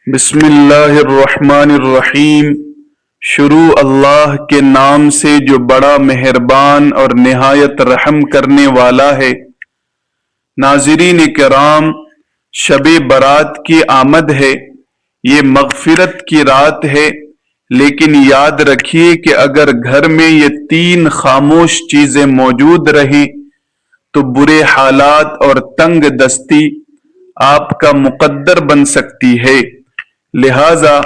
بسم اللہ الرحمن الرحیم۔ شروع اللہ کے نام سے جو بڑا مہربان اور نہایت رحم کرنے والا ہے۔ ناظرین کرام، شب برات کی آمد ہے، یہ مغفرت کی رات ہے، لیکن یاد رکھیے کہ اگر گھر میں یہ تین خاموش چیزیں موجود رہیں تو برے حالات اور تنگ دستی آپ کا مقدر بن سکتی ہے۔ لہذا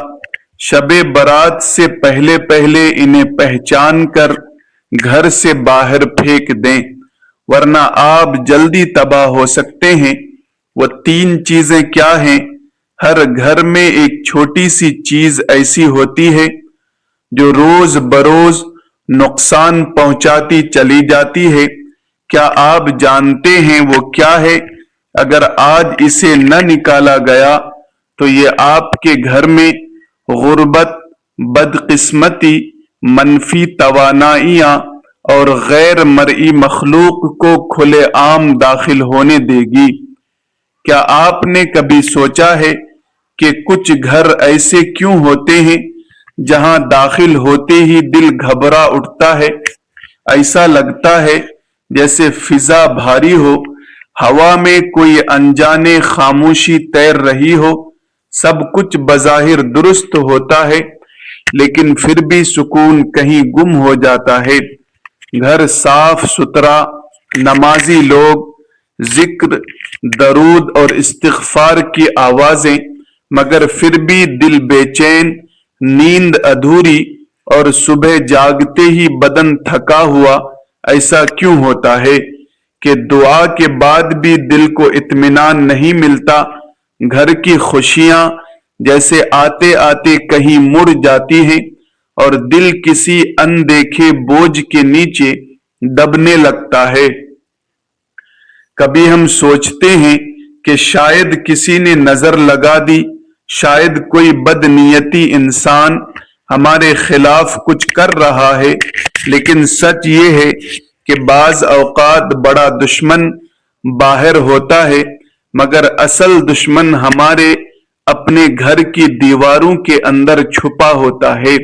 شب برات سے پہلے انہیں پہچان کر گھر سے باہر پھینک دیں، ورنہ آپ جلدی تباہ ہو سکتے ہیں۔ وہ تین چیزیں کیا ہیں؟ ہر گھر میں ایک چھوٹی سی چیز ایسی ہوتی ہے جو روز بروز نقصان پہنچاتی چلی جاتی ہے۔ کیا آپ جانتے ہیں وہ کیا ہے؟ اگر آج اسے نہ نکالا گیا تو یہ آپ کے گھر میں غربت، بدقسمتی، منفی توانائیاں اور غیر مرئی مخلوق کو کھلے عام داخل ہونے دے گی۔ کیا آپ نے کبھی سوچا ہے کہ کچھ گھر ایسے کیوں ہوتے ہیں جہاں داخل ہوتے ہی دل گھبرا اٹھتا ہے؟ ایسا لگتا ہے جیسے فضا بھاری ہو، ہوا میں کوئی انجانے خاموشی تیر رہی ہو۔ سب کچھ بظاہر درست ہوتا ہے، لیکن پھر بھی سکون کہیں گم ہو جاتا ہے۔ گھر صاف ستھرا، نمازی لوگ، ذکر، درود اور استغفار کی آوازیں، مگر پھر بھی دل بے چین، نیند ادھوری اور صبح جاگتے ہی بدن تھکا ہوا۔ ایسا کیوں ہوتا ہے کہ دعا کے بعد بھی دل کو اطمینان نہیں ملتا؟ گھر کی خوشیاں جیسے آتے آتے کہیں مڑ جاتی ہیں اور دل کسی اندیکھے بوجھ کے نیچے دبنے لگتا ہے۔ کبھی ہم سوچتے ہیں کہ شاید کسی نے نظر لگا دی، شاید کوئی بدنیتی انسان ہمارے خلاف کچھ کر رہا ہے، لیکن سچ یہ ہے کہ بعض اوقات بڑا دشمن باہر ہوتا ہے، مگر اصل دشمن ہمارے اپنے گھر کی دیواروں کے اندر چھپا ہوتا ہے۔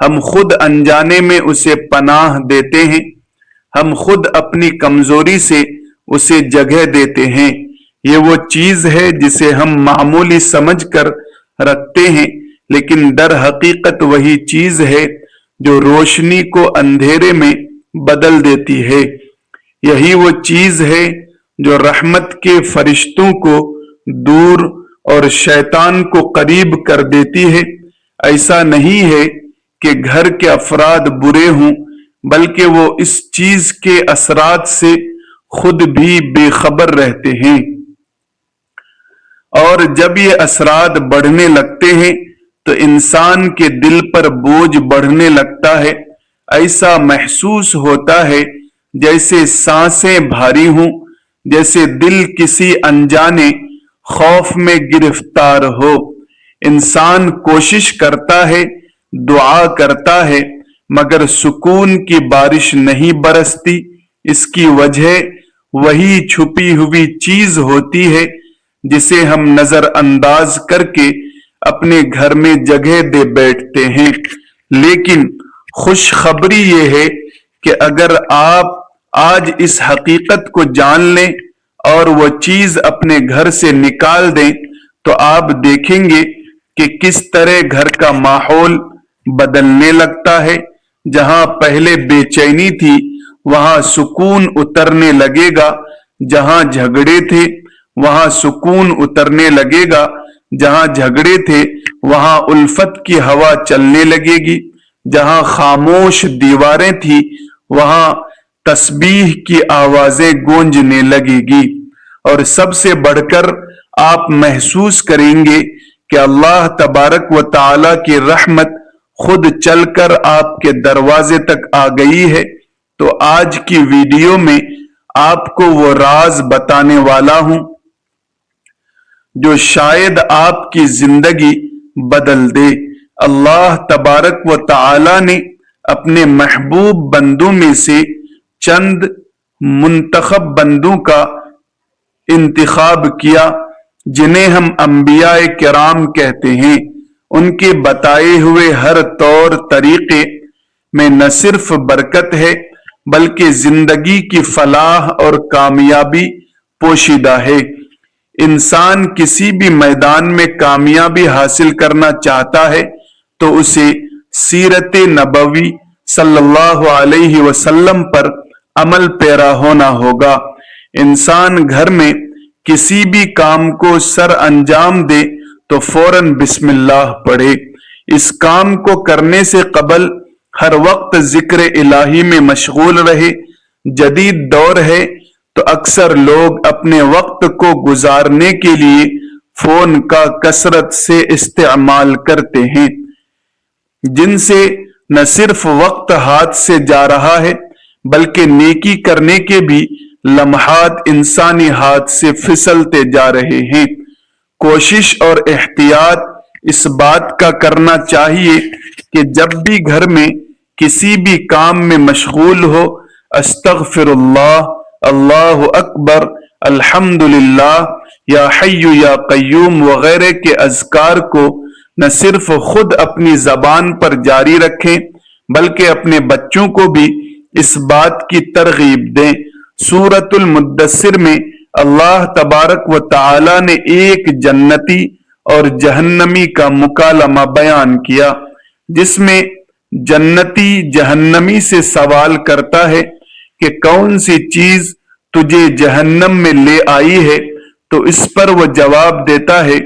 ہم خود انجانے میں اسے پناہ دیتے ہیں، ہم خود اپنی کمزوری سے اسے جگہ دیتے ہیں۔ یہ وہ چیز ہے جسے ہم معمولی سمجھ کر رکھتے ہیں، لیکن در حقیقت وہی چیز ہے جو روشنی کو اندھیرے میں بدل دیتی ہے۔ یہی وہ چیز ہے جو رحمت کے فرشتوں کو دور اور شیطان کو قریب کر دیتی ہے۔ ایسا نہیں ہے کہ گھر کے افراد برے ہوں، بلکہ وہ اس چیز کے اثرات سے خود بھی بے خبر رہتے ہیں، اور جب یہ اثرات بڑھنے لگتے ہیں تو انسان کے دل پر بوجھ بڑھنے لگتا ہے۔ ایسا محسوس ہوتا ہے جیسے سانسیں بھاری ہوں، جیسے دل کسی انجانے خوف میں گرفتار ہو۔ انسان کوشش کرتا ہے، دعا کرتا ہے، مگر سکون کی بارش نہیں برستی۔ اس کی وجہ وہی چھپی ہوئی چیز ہوتی ہے جسے ہم نظر انداز کر کے اپنے گھر میں جگہ دے بیٹھتے ہیں۔ لیکن خوشخبری یہ ہے کہ اگر آپ آج اس حقیقت کو جان لیں اور وہ چیز اپنے گھر سے نکال دیں تو آپ دیکھیں گے کہ کس طرح گھر کا ماحول بدلنے لگتا ہے۔ جہاں پہلے بے چینی تھی وہاں سکون اترنے لگے گا، جہاں جھگڑے تھے وہاں سکون اترنے لگے گا، جہاں جھگڑے تھے وہاں الفت کی ہوا چلنے لگے گی، جہاں خاموش دیواریں تھی وہاں تسبیح کی آوازیں گونجنے لگے گی، اور سب سے بڑھ کر آپ محسوس کریں گے کہ اللہ تبارک و تعالی کی رحمت خود چل کر آپ کے دروازے تک آ گئی ہے۔ تو آج کی ویڈیو میں آپ کو وہ راز بتانے والا ہوں جو شاید آپ کی زندگی بدل دے۔ اللہ تبارک و تعالی نے اپنے محبوب بندوں میں سے چند منتخب بندوں کا انتخاب کیا جنہیں ہم انبیاء کرام کہتے ہیں، ان کے بتائے ہوئے ہر طور طریقے میں نہ صرف برکت ہے بلکہ زندگی کی فلاح اور کامیابی پوشیدہ ہے۔ انسان کسی بھی میدان میں کامیابی حاصل کرنا چاہتا ہے تو اسے سیرت نبوی صلی اللہ علیہ وسلم پر عمل پیرا ہونا ہوگا۔ انسان گھر میں کسی بھی کام کو سر انجام دے تو فوراً بسم اللہ پڑھے۔ اس کام کو کرنے سے قبل ہر وقت ذکر الہی میں مشغول رہے۔ جدید دور ہے تو اکثر لوگ اپنے وقت کو گزارنے کے لیے فون کا کثرت سے استعمال کرتے ہیں، جن سے نہ صرف وقت ہاتھ سے جا رہا ہے بلکہ نیکی کرنے کے بھی لمحات انسانی ہاتھ سے پھسلتے جا رہے ہیں۔ کوشش اور احتیاط اس بات کا کرنا چاہیے کہ جب بھی گھر میں کسی بھی کام میں مشغول ہو، استغفر اللہ، اللہ اکبر، الحمدللہ، یا حی یا قیوم وغیرہ کے اذکار کو نہ صرف خود اپنی زبان پر جاری رکھیں بلکہ اپنے بچوں کو بھی اس بات کی ترغیب دیں۔ سورۃ المدثر میں اللہ تبارک و تعالی نے ایک جنتی اور جہنمی کا مکالمہ بیان کیا، جس میں جنتی جہنمی سے سوال کرتا ہے کہ کون سی چیز تجھے جہنم میں لے آئی ہے، تو اس پر وہ جواب دیتا ہے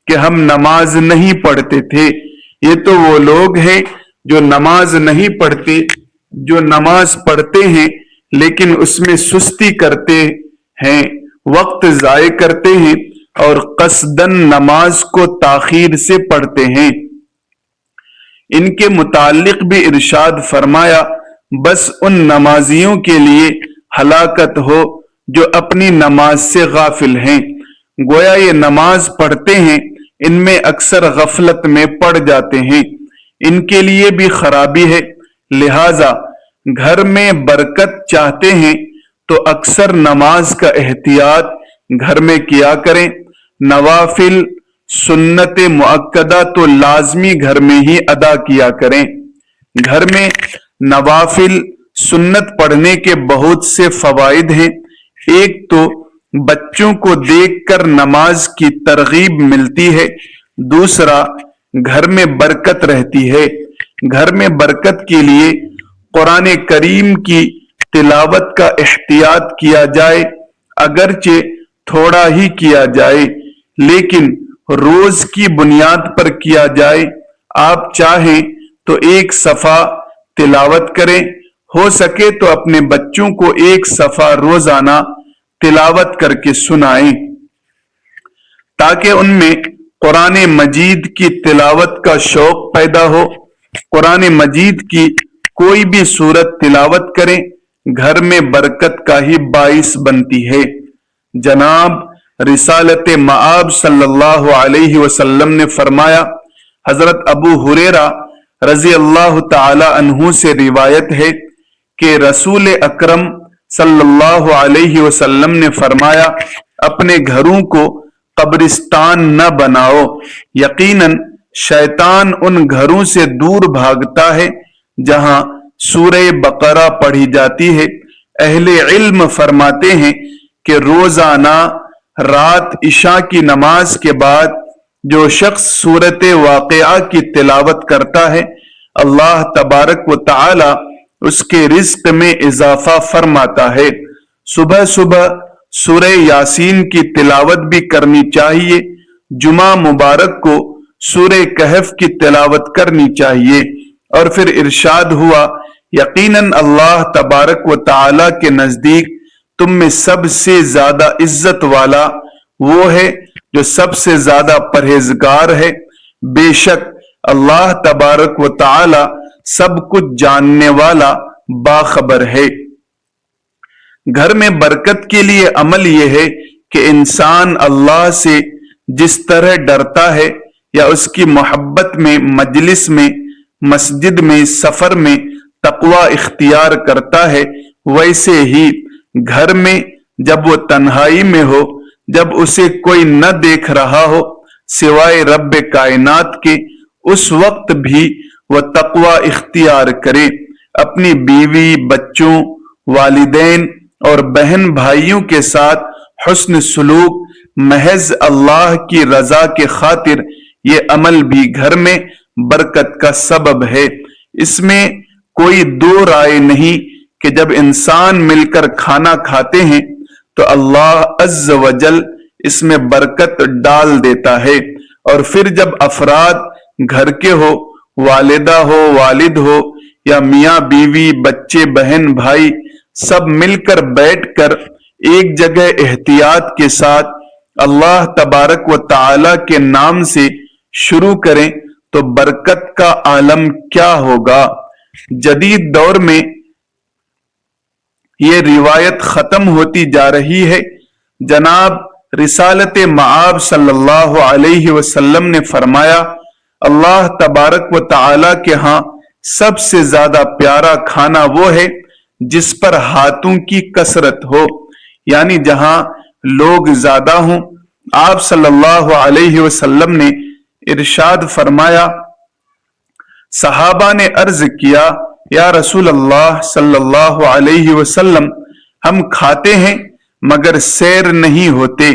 کہ ہم نماز نہیں پڑھتے تھے۔ یہ تو وہ لوگ ہیں جو نماز نہیں پڑھتے، جو نماز پڑھتے ہیں لیکن اس میں سستی کرتے ہیں، وقت ضائع کرتے ہیں اور قصداً نماز کو تاخیر سے پڑھتے ہیں۔ ان کے متعلق بھی ارشاد فرمایا، بس ان نمازیوں کے لیے ہلاکت ہو جو اپنی نماز سے غافل ہیں۔ گویا یہ نماز پڑھتے ہیں، ان میں اکثر غفلت میں پڑ جاتے ہیں، ان کے لیے بھی خرابی ہے۔ لہذا گھر میں برکت چاہتے ہیں تو اکثر نماز کا احتیاط گھر میں کیا کریں۔ نوافل سنت مؤکدہ تو لازمی گھر میں ہی ادا کیا کریں۔ گھر میں نوافل سنت پڑھنے کے بہت سے فوائد ہیں۔ ایک تو بچوں کو دیکھ کر نماز کی ترغیب ملتی ہے، دوسرا گھر میں برکت رہتی ہے۔ گھر میں برکت کے لیے قرآن کریم کی تلاوت کا احتیاط کیا جائے، اگرچہ تھوڑا ہی کیا جائے لیکن روز کی بنیاد پر کیا جائے۔ آپ چاہیں تو ایک صفحہ تلاوت کریں، ہو سکے تو اپنے بچوں کو ایک صفحہ روزانہ تلاوت کر کے سنائیں تاکہ ان میں قرآن مجید کی تلاوت کا شوق پیدا ہو۔ قرآن مجید کی کوئی بھی سورت تلاوت کریں، گھر میں برکت کا ہی باعث بنتی ہے۔ جناب رسالت مآب صلی اللہ علیہ وسلم نے فرمایا، حضرت ابو ہریرہ رضی اللہ تعالی عنہ سے روایت ہے کہ رسول اکرم صلی اللہ علیہ وسلم نے فرمایا، اپنے گھروں کو قبرستان نہ بناؤ، یقیناً شیطان ان گھروں سے دور بھاگتا ہے جہاں سورہ بقرہ پڑھی جاتی ہے۔ اہل علم فرماتے ہیں کہ روزانہ رات عشاء کی نماز کے بعد جو شخص سورۃ واقعہ کی تلاوت کرتا ہے، اللہ تبارک و تعالی اس کے رزق میں اضافہ فرماتا ہے۔ صبح صبح سورہ یاسین کی تلاوت بھی کرنی چاہیے۔ جمعہ مبارک کو سورہ کہف کی تلاوت کرنی چاہیے۔ اور پھر ارشاد ہوا، یقیناً اللہ تبارک و تعالی کے نزدیک تم میں سب سے زیادہ عزت والا وہ ہے جو سب سے زیادہ پرہیزگار ہے۔ بے شک اللہ تبارک و تعالی سب کچھ جاننے والا باخبر ہے۔ گھر میں برکت کے لیے عمل یہ ہے کہ انسان اللہ سے جس طرح ڈرتا ہے یا اس کی محبت میں مجلس میں، مسجد میں، سفر میں تقوی اختیار کرتا ہے، ویسے ہی گھر میں جب وہ تنہائی میں ہو جب اسے کوئی نہ دیکھ رہا ہو سوائے رب کائنات کے، اس وقت بھی وہ تقوی اختیار کرے، اپنی بیوی، بچوں، والدین اور بہن بھائیوں کے ساتھ حسن سلوک محض اللہ کی رضا کے خاطر۔ یہ عمل بھی گھر میں برکت کا سبب ہے۔ اس میں کوئی دو رائے نہیں کہ جب انسان مل کر کھانا کھاتے ہیں تو اللہ عز و جل اس میں برکت ڈال دیتا ہے، اور پھر جب افراد گھر کے ہو، والدہ ہو، والد ہو، یا میاں بیوی، بچے، بہن بھائی، سب مل کر بیٹھ کر ایک جگہ احتیاط کے ساتھ اللہ تبارک و تعالی کے نام سے شروع کریں تو برکت کا عالم کیا ہوگا۔ جدید دور میں یہ روایت ختم ہوتی جا رہی ہے۔ جناب رسالت مآب صلی اللہ علیہ وسلم نے فرمایا، اللہ تبارک و تعالی کے ہاں سب سے زیادہ پیارا کھانا وہ ہے جس پر ہاتھوں کی کثرت ہو، یعنی جہاں لوگ زیادہ ہوں۔ آپ صلی اللہ علیہ وسلم نے ارشاد فرمایا، صحابہ نے عرض کیا، یا رسول اللہ صلی اللہ علیہ وسلم، ہم کھاتے ہیں مگر سیر نہیں ہوتے۔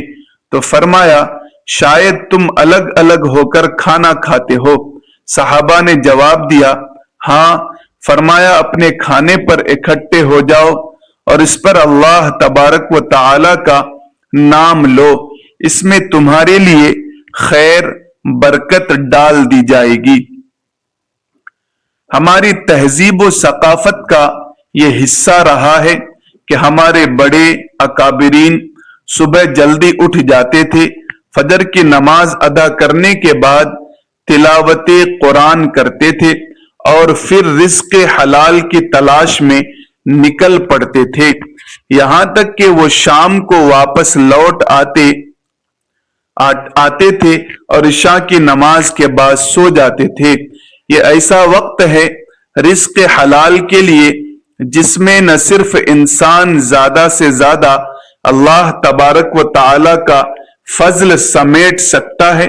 تو فرمایا، شاید تم الگ الگ ہو کر کھانا کھاتے ہو۔ صحابہ نے جواب دیا، ہاں۔ فرمایا، اپنے کھانے پر اکٹھے ہو جاؤ اور اس پر اللہ تبارک و تعالی کا نام لو، اس میں تمہارے لیے خیر برکت ڈال دی جائے گی۔ ہماری تہذیب و ثقافت کا یہ حصہ رہا ہے کہ ہمارے بڑے اکابرین صبح جلدی اٹھ جاتے تھے، فجر کی نماز ادا کرنے کے بعد تلاوت قرآن کرتے تھے اور پھر رزق حلال کی تلاش میں نکل پڑتے تھے، یہاں تک کہ وہ شام کو واپس لوٹ آتے تھے اور عشاء کی نماز کے بعد سو جاتے تھے۔ یہ ایسا وقت ہے رزق حلال کے لیے جس میں نہ صرف انسان زیادہ سے زیادہ اللہ تبارک و تعالی کا فضل سمیٹ سکتا ہے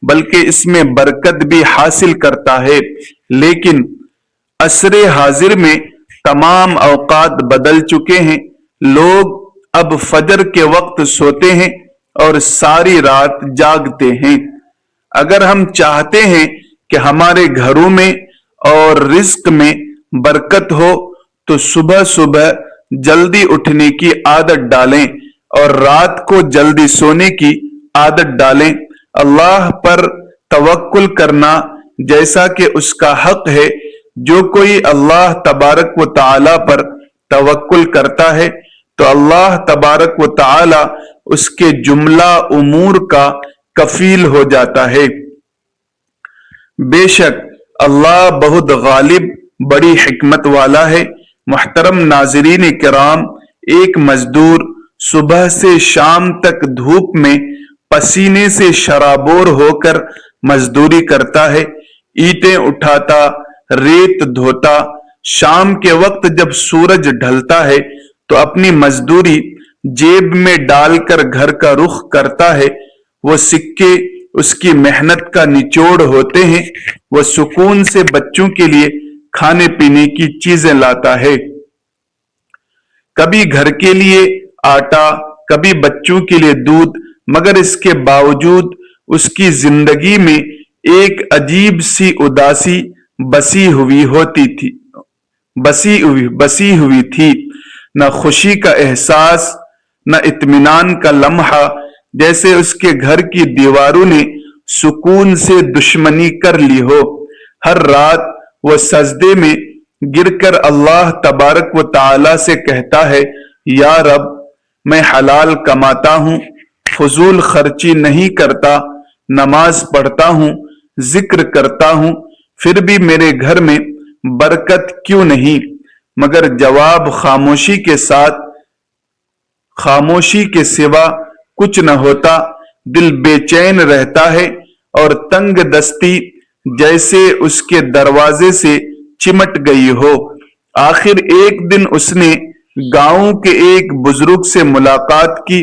بلکہ اس میں برکت بھی حاصل کرتا ہے۔ لیکن عصر حاضر میں تمام اوقات بدل چکے ہیں، لوگ اب فجر کے وقت سوتے ہیں اور ساری رات جاگتے ہیں۔ اگر ہم چاہتے ہیں کہ ہمارے گھروں میں اور رزق میں برکت ہو تو صبح صبح جلدی اٹھنے کی عادت ڈالیں اور رات کو جلدی سونے کی عادت ڈالیں۔ اللہ پر توکل کرنا جیسا کہ اس کا حق ہے، جو کوئی اللہ تبارک و تعالی پر توکل کرتا ہے تو اللہ تبارک و تعالی اس کے جملہ امور کا کفیل ہو جاتا ہے۔ بے شک اللہ بہت غالب، بڑی حکمت والا ہے۔ محترم ناظرین کرام، ایک مزدور صبح سے شام تک دھوپ میں پسینے سے شرابور ہو کر مزدوری کرتا ہے، اینٹیں اٹھاتا، ریت دھوتا۔ شام کے وقت جب سورج ڈھلتا ہے تو اپنی مزدوری جیب میں ڈال کر گھر کا رخ کرتا ہے۔ وہ سکے اس کی محنت کا نچوڑ ہوتے ہیں۔ وہ سکون سے بچوں کے لیے کھانے پینے کی چیزیں لاتا ہے، کبھی گھر کے لیے آٹا، کبھی بچوں کے لیے دودھ، مگر اس کے باوجود اس کی زندگی میں ایک عجیب سی اداسی بسی ہوئی تھی، نہ خوشی کا احساس، نہ اطمینان کا لمحہ، جیسے اس کے گھر کی دیواروں نے سکون سے دشمنی کر لی ہو۔ ہر رات وہ سجدے میں گر کر اللہ تبارک و تعالی سے کہتا ہے، یا رب، میں حلال کماتا ہوں، فضول خرچی نہیں کرتا، نماز پڑھتا ہوں، ذکر کرتا ہوں، پھر بھی میرے گھر میں برکت کیوں نہیں؟ مگر جواب خاموشی کے سوا کچھ نہ ہوتا۔ دل بے چین رہتا ہے اور تنگ دستی جیسے اس کے دروازے سے چمٹ گئی ہو۔ آخر ایک دن اس نے گاؤں کے ایک بزرگ سے ملاقات کی۔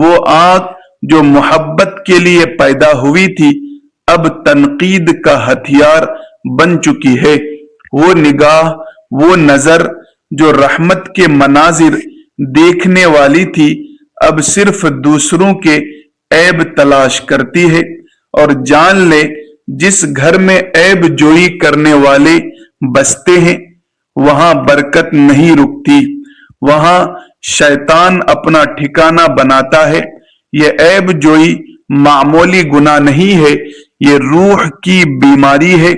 وہ آنکھ جو محبت کے لیے پیدا ہوئی تھی اب تنقید کا ہتھیار بن چکی ہے۔ وہ نگاہ، وہ نظر جو رحمت کے مناظر دیکھنے والی تھی اب صرف دوسروں کے عیب تلاش کرتی ہے۔ اور جان لے جس گھر میں عیب جوئی کرنے والے بستے ہیں وہاں برکت نہیں رکتی، وہاں شیطان اپنا ٹھکانہ بناتا ہے۔ یہ عیب جوئی معمولی گناہ نہیں ہے، یہ روح کی بیماری ہے،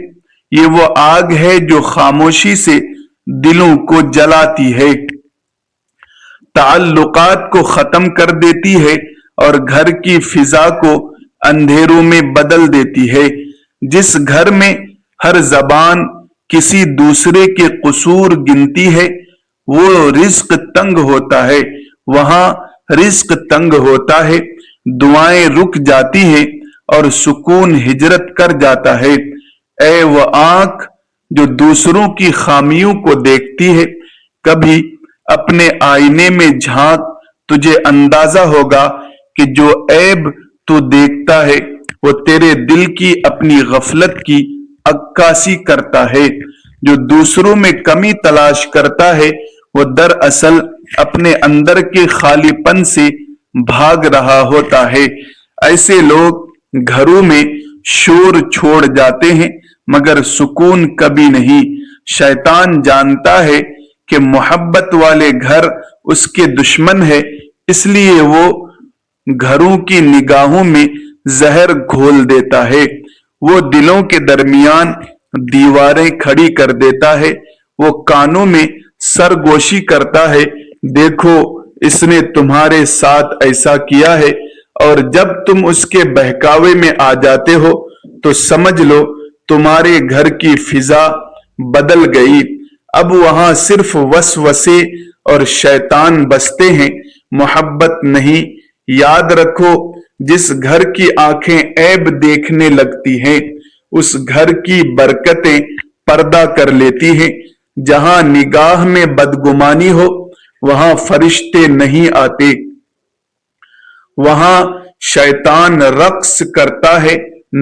یہ وہ آگ ہے جو خاموشی سے دلوں کو جلاتی ہے، تعلقات کو ختم کر دیتی ہے اور گھر کی فضا کو اندھیروں میں بدل دیتی ہے۔ جس گھر میں ہر زبان کسی دوسرے کے قصور گنتی ہے وہ رزق تنگ ہوتا ہے، وہاں رزق تنگ ہوتا ہے، دعائیں رک جاتی ہیں اور سکون ہجرت کر جاتا ہے۔ اے وہ آنکھ جو دوسروں کی خامیوں کو دیکھتی ہے، کبھی اپنے آئینے میں جھانک، تجھے اندازہ ہوگا کہ جو عیب تو دیکھتا ہے وہ تیرے دل کی اپنی غفلت کی عکاسی کرتا ہے۔ جو دوسروں میں کمی تلاش کرتا ہے وہ دراصل اپنے اندر کے خالی پن سے بھاگ رہا ہوتا ہے۔ ایسے لوگ گھروں میں شور چھوڑ جاتے ہیں مگر سکون کبھی نہیں۔ شیطان جانتا ہے کہ محبت والے گھر اس کے دشمن ہے، اس لیے وہ گھروں کی نگاہوں میں زہر گھول دیتا ہے، وہ دلوں کے درمیان دیواریں کھڑی کر دیتا ہے، وہ کانوں میں سرگوشی کرتا ہے، دیکھو اس نے تمہارے ساتھ ایسا کیا ہے، اور جب تم اس کے بہکاوے میں آ جاتے ہو تو سمجھ لو تمہارے گھر کی فضا بدل گئی، اب وہاں صرف وسوسے اور شیطان بستے ہیں، محبت نہیں۔ یاد رکھو جس گھر کی آنکھیں عیب دیکھنے لگتی ہیں اس گھر کی برکتیں پردہ کر لیتی ہیں۔ جہاں نگاہ میں بدگمانی ہو وہاں فرشتے نہیں آتے، وہاں شیطان رقص کرتا ہے،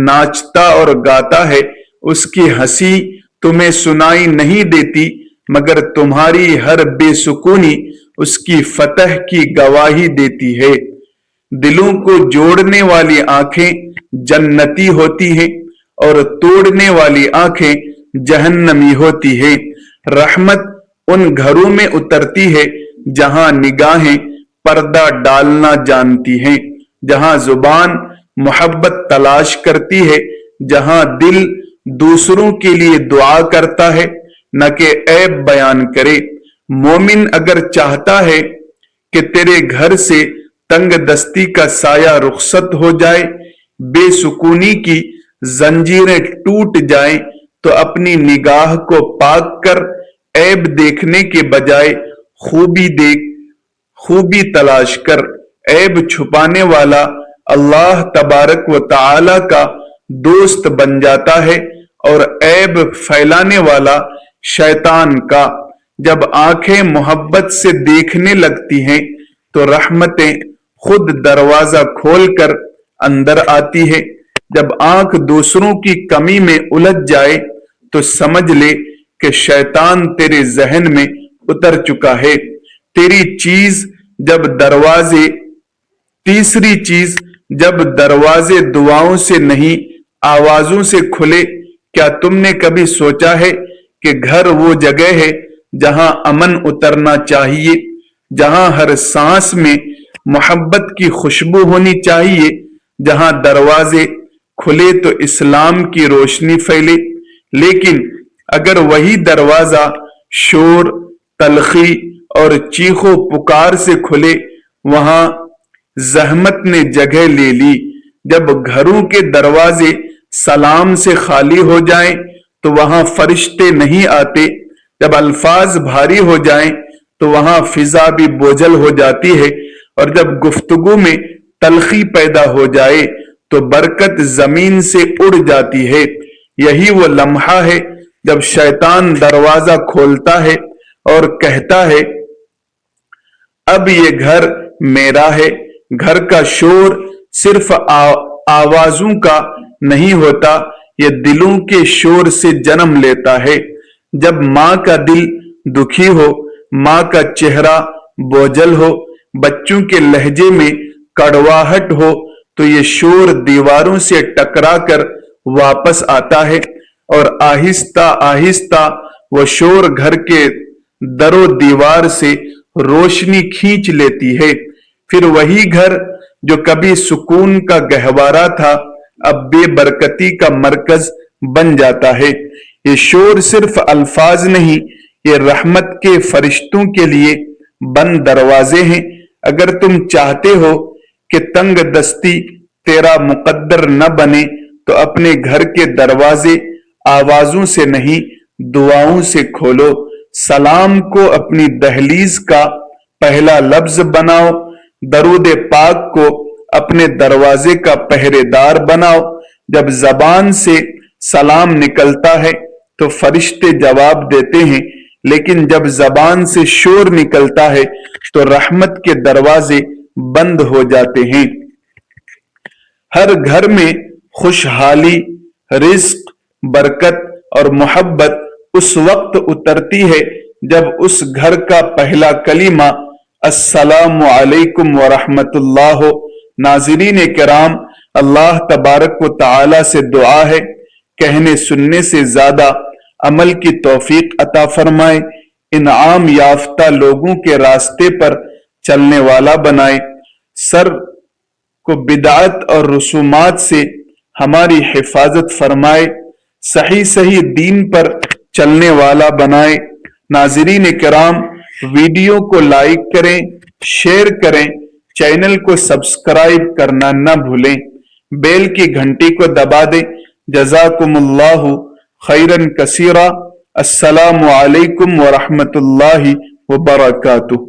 ناچتا اور گاتا ہے، اس کی ہنسی تمہیں سنائی نہیں دیتی مگر تمہاری ہر بے سکونی اس کی فتح کی گواہی دیتی ہے۔ دلوں کو جوڑنے والی آنکھیں جنتی ہوتی ہیں اور توڑنے والی آنکھیں جہنمی ہوتی ہیں۔ رحمت ان گھروں میں اترتی ہے جہاں نگاہیں پردہ ڈالنا جانتی ہیں، جہاں زبان محبت تلاش کرتی ہے، جہاں دل دوسروں کے لیے دعا کرتا ہے نہ کہ عیب بیان کرے۔ مومن اگر چاہتا ہے کہ تیرے گھر سے تنگ دستی کا سایہ رخصت ہو جائے، بے سکونی کی زنجیریں ٹوٹ جائیں، تو اپنی نگاہ کو پاک کر، عیب دیکھنے کے بجائے خوبی دیکھ، خوبی تلاش کر۔ عیب چھپانے والا اللہ تبارک و تعالی کا دوست بن جاتا ہے اور عیب پھیلانے والا شیطان کا۔ جب آنکھیں محبت سے دیکھنے لگتی ہیں تو رحمتیں خود دروازہ کھول کر اندر آتی ہے۔ جب آنکھ دوسروں کی کمی میں الجھ جائے تو سمجھ لے کہ شیطان تیرے ذہن میں اتر چکا ہے۔ تیسری چیز جب دروازے دعاؤں سے نہیں آوازوں سے کھلے، کیا تم نے کبھی سوچا ہے کہ گھر وہ جگہ ہے جہاں امن اترنا چاہیے، جہاں ہر سانس میں محبت کی خوشبو ہونی چاہیے، جہاں دروازے کھلے تو اسلام کی روشنی پھیلے؟ لیکن اگر وہی دروازہ شور، تلخی اور چیخ و پکار سے کھلے، وہاں زحمت نے جگہ لے لی۔ جب گھروں کے دروازے سلام سے خالی ہو جائیں تو وہاں فرشتے نہیں آتے، جب الفاظ بھاری ہو جائیں تو وہاں فضا بھی بوجھل ہو جاتی ہے، اور جب گفتگو میں تلخی پیدا ہو جائے تو برکت زمین سے اڑ جاتی ہے۔ یہی وہ لمحہ ہے جب شیطان دروازہ کھولتا ہے اور کہتا ہے اب یہ گھر میرا ہے، گھر کا شور صرف آوازوں کا نہیں ہوتا، یہ دلوں کے شور سے جنم لیتا ہے۔ جب ماں کا دل دکھی ہو، ماں کا چہرہ بوجھل ہو، بچوں کے لہجے میں کڑواہٹ ہو، تو یہ شور دیواروں سے ٹکرا کر واپس آتا ہے، اور آہستہ آہستہ وہ شور گھر کے در و دیوار سے روشنی کھینچ لیتی ہے۔ پھر وہی گھر جو کبھی سکون کا گہوارہ تھا، اب بے برکتی کا مرکز بن جاتا ہے۔ یہ شور صرف الفاظ نہیں، یہ رحمت کے فرشتوں کے لیے بند دروازے ہیں۔ اگر تم چاہتے ہو کہ تنگ دستی تیرا مقدر نہ بنے، تو اپنے گھر کے دروازے آوازوں سے نہیں، دعاؤں سے کھولو۔ سلام کو اپنی دہلیز کا پہلا لفظ بناؤ، درود پاک کو اپنے دروازے کا پہرے دار بناؤ۔ جب زبان سے سلام نکلتا ہے تو فرشتے جواب دیتے ہیں، لیکن جب زبان سے شور نکلتا ہے تو رحمت کے دروازے بند ہو جاتے ہیں۔ ہر گھر میں خوشحالی، رزق، برکت اور محبت اس وقت اترتی ہے جب اس گھر کا پہلا کلمہ السلام علیکم ورحمت اللہ ہو۔ ناظرین کرام، اللہ تبارک و تعالی سے دعا ہے کہنے سننے سے زیادہ عمل کی توفیق عطا فرمائے، انعام یافتہ لوگوں کے راستے پر چلنے والا بنائے، سر کو بدعت اور رسومات سے ہماری حفاظت فرمائے، صحیح دین پر چلنے والا بنائے۔ ناظرین کرام، ویڈیو کو لائک کریں، شیئر کریں، چینل کو سبسکرائب کرنا نہ بھولیں، بیل کی گھنٹی کو دبا دیں۔ جزاکم اللہ خیرن کثیرا۔ السلام علیکم ورحمۃ اللہ وبرکاتہ۔